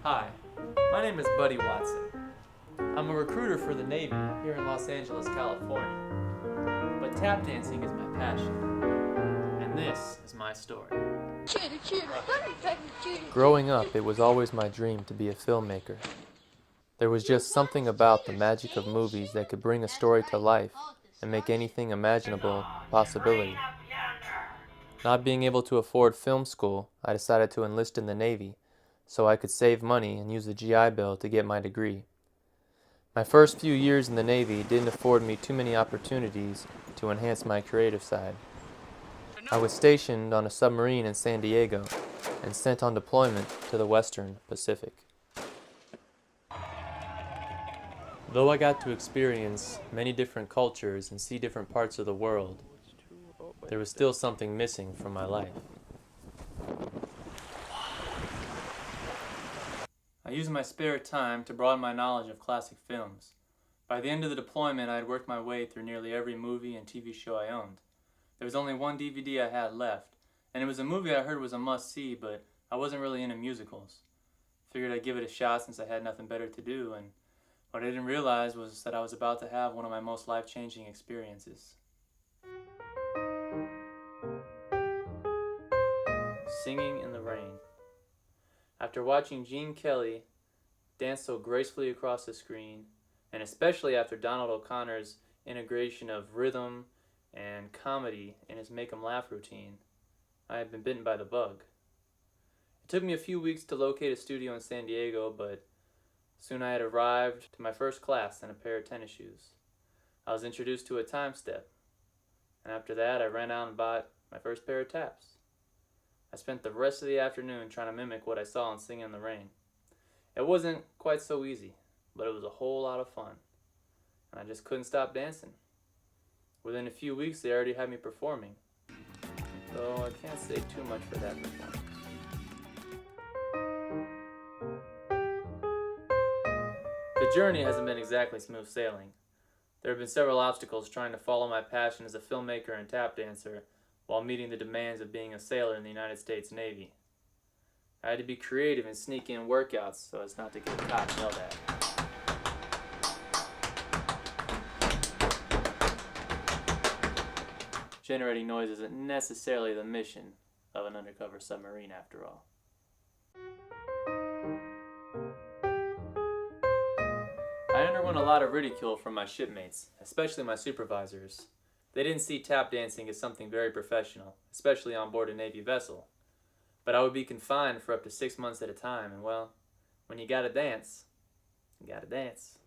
Hi, my name is Buddy Watson. I'm a recruiter for the Navy here in Los Angeles, California. But tap dancing is my passion, and this is my story. Growing up, it was always my dream to be a filmmaker. There was just something about the magic of movies that could bring a story to life and make anything imaginable a possibility. Not being able to afford film school, I decided to enlist in the Navy so I could save money and use the GI Bill to get my degree. My first few years in the Navy didn't afford me too many opportunities to enhance my creative side. I was stationed on a submarine in San Diego and sent on deployment to the Western Pacific. Though I got to experience many different cultures and see different parts of the world, there was still something missing from my life. I used my spare time to broaden my knowledge of classic films. By the end of the deployment, I had worked my way through nearly every movie and TV show I owned. There was only one DVD I had left, and it was a movie I heard was a must-see, but I wasn't really into musicals. Figured I'd give it a shot since I had nothing better to do, and what I didn't realize was that I was about to have one of my most life-changing experiences. Singing in the Rain. After watching Gene Kelly dance so gracefully across the screen, and especially after Donald O'Connor's integration of rhythm and comedy in his Make 'em Laugh routine, I had been bitten by the bug. It took me a few weeks to locate a studio in San Diego, but soon I had arrived to my first class in a pair of tennis shoes. I was introduced to a time step, and after that I ran out and bought my first pair of taps. I spent the rest of the afternoon trying to mimic what I saw in Singing in the Rain. It wasn't quite so easy, but it was a whole lot of fun, and I just couldn't stop dancing. Within a few weeks they already had me performing, though I can't say too much for that performance. The journey hasn't been exactly smooth sailing. There have been several obstacles trying to follow my passion as a filmmaker and tap dancer while meeting the demands of being a sailor in the United States Navy. I had to be creative and sneak in workouts so as not to get caught and yelled at. Generating noise isn't necessarily the mission of an undercover submarine after all. I underwent a lot of ridicule from my shipmates, especially my supervisors. They didn't see tap dancing as something very professional, especially on board a Navy vessel. But I would be confined for up to 6 months at a time, and well, when you gotta dance, you gotta dance.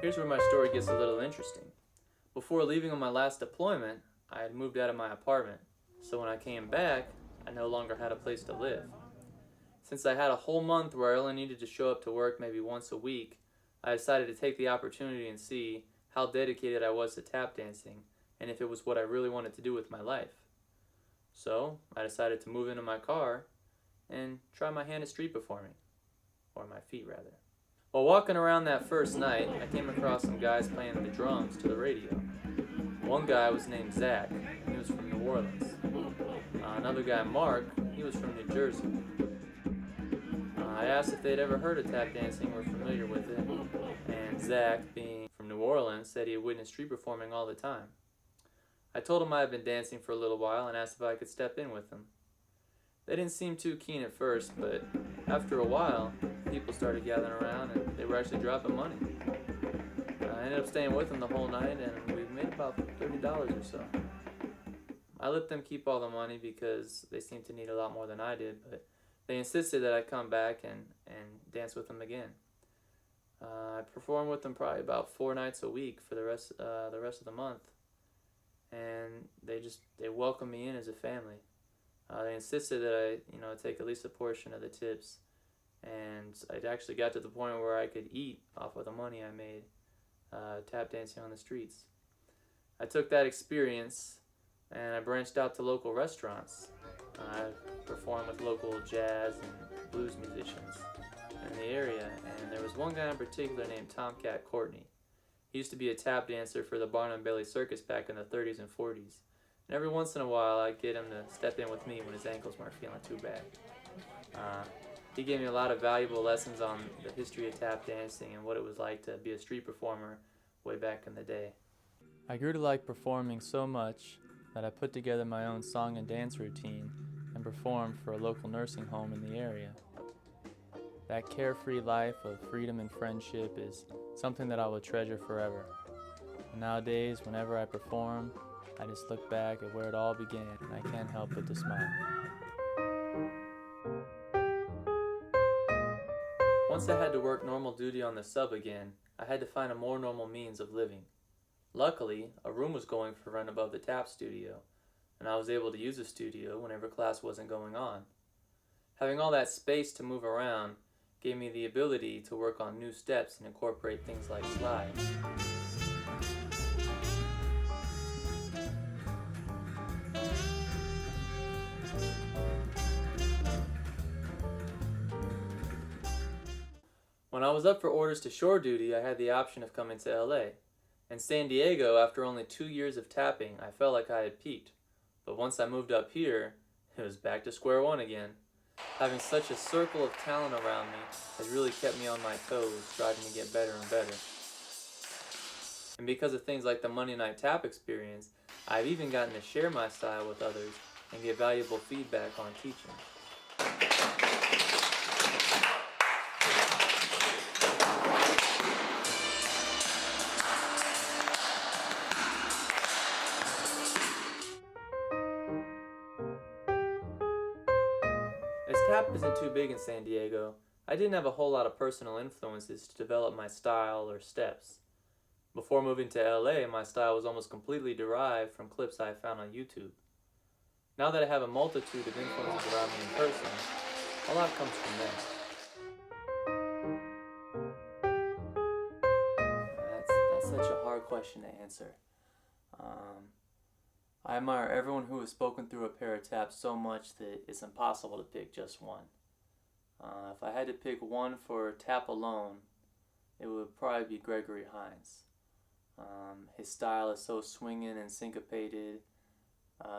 Here's where my story gets a little interesting. Before leaving on my last deployment, I had moved out of my apartment, so when I came back, I no longer had a place to live. Since I had a whole month where I only needed to show up to work maybe once a week, I decided to take the opportunity and see how dedicated I was to tap dancing and if it was what I really wanted to do with my life. So I decided to move into my car and try my hand at street performing, or my feet rather. While walking around that first night, I came across some guys playing the drums to the radio. One guy was named Zach, he was from New Orleans. Another guy, Mark, he was from New Jersey. I asked if they'd ever heard of tap dancing or were familiar with it, and Zach, being from New Orleans, said he had witnessed street performing all the time. I told him I had been dancing for a little while and asked if I could step in with them. They didn't seem too keen at first, but after a while, people started gathering around and they were actually dropping money. I ended up staying with them the whole night and we made about $30 or so. I let them keep all the money because they seemed to need a lot more than I did, but they insisted that I come back and dance with them again. I performed with them probably about 4 nights a week for the rest of the month, and they welcomed me in as a family. They insisted that I take at least a portion of the tips, and I actually got to the point where I could eat off of the money I made tap dancing on the streets. I took that experience and I branched out to local restaurants. I performed with local jazz and blues musicians in the area, and there was one guy in particular named Tomcat Courtney. He used to be a tap dancer for the Barnum Bailey Circus back in the 30s and 40s. And every once in a while, I'd get him to step in with me when his ankles weren't feeling too bad. He gave me a lot of valuable lessons on the history of tap dancing and what it was like to be a street performer way back in the day. I grew to like performing so much that I put together my own song and dance routine and performed for a local nursing home in the area. That carefree life of freedom and friendship is something that I will treasure forever. And nowadays, whenever I perform, I just look back at where it all began and I can't help but to smile. Once I had to work normal duty on the sub again, I had to find a more normal means of living. Luckily, a room was going for rent above the tap studio, and I was able to use the studio whenever class wasn't going on. Having all that space to move around gave me the ability to work on new steps and incorporate things like slides. When I was up for orders to shore duty, I had the option of coming to LA. In San Diego, after only 2 years of tapping, I felt like I had peaked. But once I moved up here, it was back to square one again. Having such a circle of talent around me has really kept me on my toes, striving to get better and better. And because of things like the Monday Night Tap experience, I've even gotten to share my style with others and get valuable feedback on teaching. As tap isn't too big in San Diego, I didn't have a whole lot of personal influences to develop my style or steps. Before moving to LA, my style was almost completely derived from clips I found on YouTube. Now that I have a multitude of influences around me in person, a lot comes from them. That's such a hard question to answer. I admire everyone who has spoken through a pair of taps so much that it's impossible to pick just one. If I had to pick one for tap alone, it would probably be Gregory Hines. His style is so swinging and syncopated.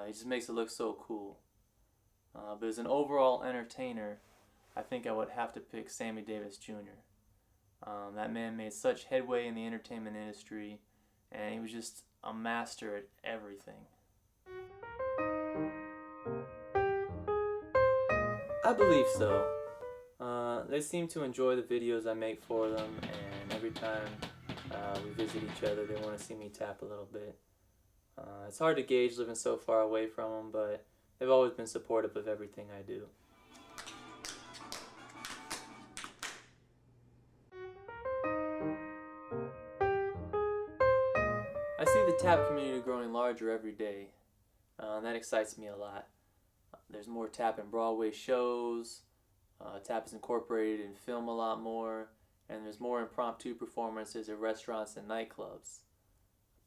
He just makes it look so cool. But as an overall entertainer, I think I would have to pick Sammy Davis Jr. That man made such headway in the entertainment industry, and he was just a master at everything. I believe so. They seem to enjoy the videos I make for them, and every time we visit each other, they want to see me tap a little bit. It's hard to gauge living so far away from them, but they've always been supportive of everything I do. I see the tap community growing larger every day, and that excites me a lot. There's more tap in Broadway shows, tap is incorporated in film a lot more, and there's more impromptu performances at restaurants and nightclubs.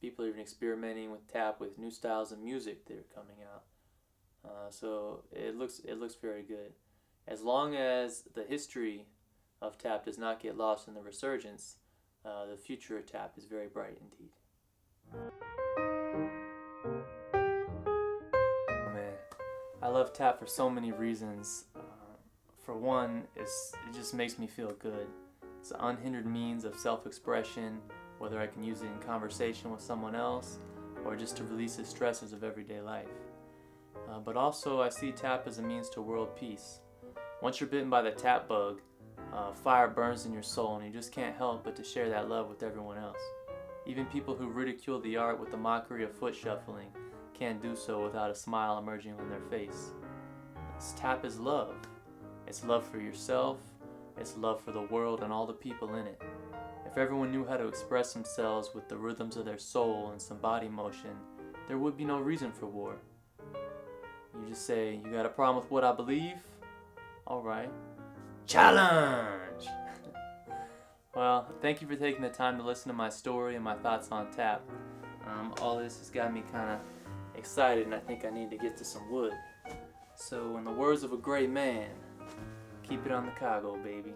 People are even experimenting with tap with new styles of music that are coming out. So it looks very good. As long as the history of tap does not get lost in the resurgence, the future of tap is very bright indeed. Man, I love tap for so many reasons. For one, it just makes me feel good. It's an unhindered means of self-expression, whether I can use it in conversation with someone else or just to release the stresses of everyday life. But also, I see tap as a means to world peace. Once you're bitten by the tap bug, fire burns in your soul, and you just can't help but to share that love with everyone else. Even people who ridicule the art with the mockery of foot shuffling can't do so without a smile emerging on their face. Tap is love. It's love for yourself, it's love for the world and all the people in it. If everyone knew how to express themselves with the rhythms of their soul and some body motion, there would be no reason for war. You just say, "You got a problem with what I believe? Alright. Challenge!" Well, thank you for taking the time to listen to my story and my thoughts on tap. All this has got me kind of excited, and I think I need to get to some wood. So, in the words of a great man, keep it on the cargo, baby.